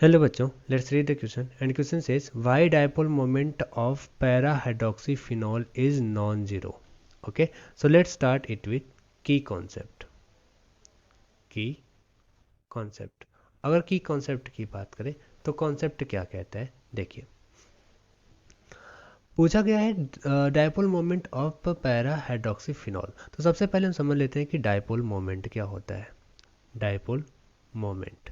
Hello बच्चों, let's read the question and question says why dipole moment of para hydroxyphenol is non-zero. Okay, so let's start it with key concept. Key concept. अगर की concept की बात करें तो concept क्या कहता है, देखिए पूछा गया है डायपोल मोमेंट ऑफ पैरा हाइड्रोक्सीफिनॉल। तो सबसे पहले हम समझ लेते हैं कि डायपोल मोमेंट क्या होता है। डायपोल मोमेंट,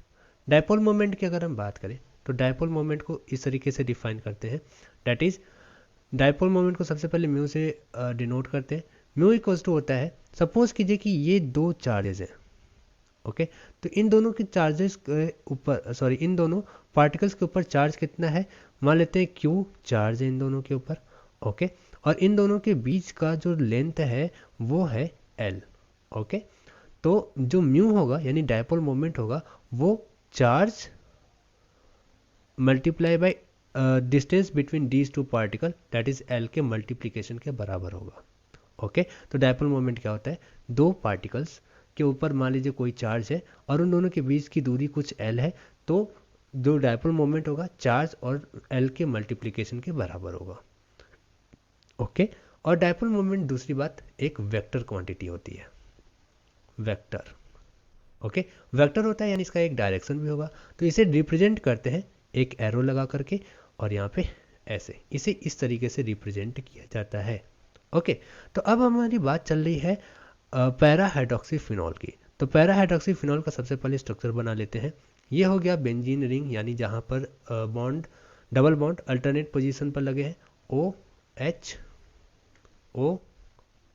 डायपोल मोमेंट की अगर हम बात करें तो डायपोल मोमेंट को इस तरीके से डिफाइन करते हैं, दैट इज डायपोल मोमेंट को सबसे पहले म्यू से डिनोट करते हैं। म्यू इक्वल्स टू होता है, सपोज कीजिए कि ये दो चार्जेस हैं, ओके तो इन दोनों के चार्जेस के ऊपर इन दोनों पार्टिकल्स के ऊपर चार्ज कितना है, मान लेते हैं क्यू चार्ज है इन दोनों के ऊपर, ओके और इन दोनों के बीच का जो लेंथ है वो है एल, ओके तो जो म्यू होगा यानी डायपोल मोमेंट होगा वो charge multiply by distance between these two particle that is L के मल्टीप्लीकेशन के बराबर होगा। ओके तो डायपोल मोमेंट क्या होता है, दो पार्टिकल्स के ऊपर मान लीजिए कोई चार्ज है और उन दोनों के बीच की दूरी कुछ एल है, तो जो डायपोल मोमेंट होगा चार्ज और एल के मल्टीप्लीकेशन के बराबर होगा। ओके और डायपोल मोमेंट दूसरी बात एक वेक्टर क्वांटिटी होती है, वेक्टर, ओके वेक्टर होता है यानी इसका एक डायरेक्शन भी होगा, तो इसे रिप्रेजेंट करते हैं एक एरो लगा करके और यहाँ पे ऐसे इसे इस तरीके से रिप्रेजेंट किया जाता है। ओके तो अब हमारी बात चल रही है पैरा हाइड्रोक्सीफिनॉल की। तो पैरा हाइड्रोक्सीफिनॉल का सबसे पहले स्ट्रक्चर बना लेते हैं। ये हो गया बेंजीन रिंग यानी जहाँ पर bond double bond alternate position पर लगे हैं, ओ एच ओ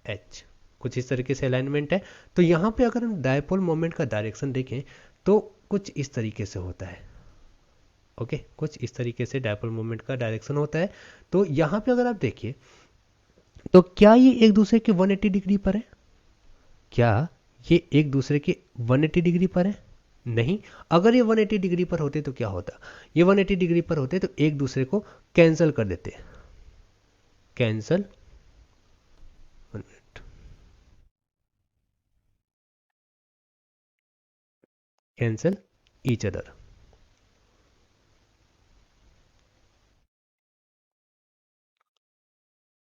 एच कुछ इस तरीके से अलाइनमेंट है। तो यहाँ पे अगर हम डायपोल मोमेंट का डायरेक्शन देखें तो कुछ इस तरीके से होता है, ओके कुछ इस तरीके से डायपोल मोमेंट का डायरेक्शन होता है। तो यहाँ पे अगर आप देखिए तो क्या ये एक दूसरे के 180 डिग्री पर है, क्या ये एक दूसरे के 180 डिग्री पर है, नहीं। अगर ये 180 डिग्री पर होते तो क्या होता, ये 180 डिग्री पर होते तो एक दूसरे को कैंसिल कर देते, cancel cancel each other,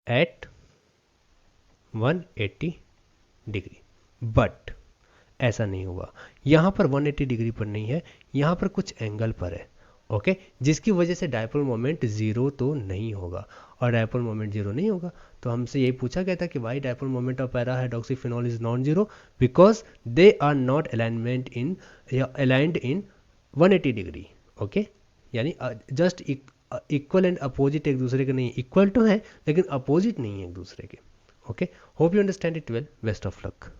at 180 degree. But ऐसा नहीं हुआ, यहाँ पर 180 डिग्री पर नहीं है, यहाँ पर कुछ एंगल पर है, ओके जिसकी वजह से डायपोल मोमेंट जीरो तो नहीं होगा। और डायपोल मोमेंट जीरो नहीं होगा तो हमसे यही पूछा गया था कि why dipole moment of para hydroxyphenol is non zero, because they are not alignment in aligned in 180 degree, okay यानी जस्ट इक्वल एंड अपोजिट एक दूसरे के नहीं, इक्वल तो है लेकिन अपोजिट नहीं है एक दूसरे के। Okay hope you understand it well, best of luck.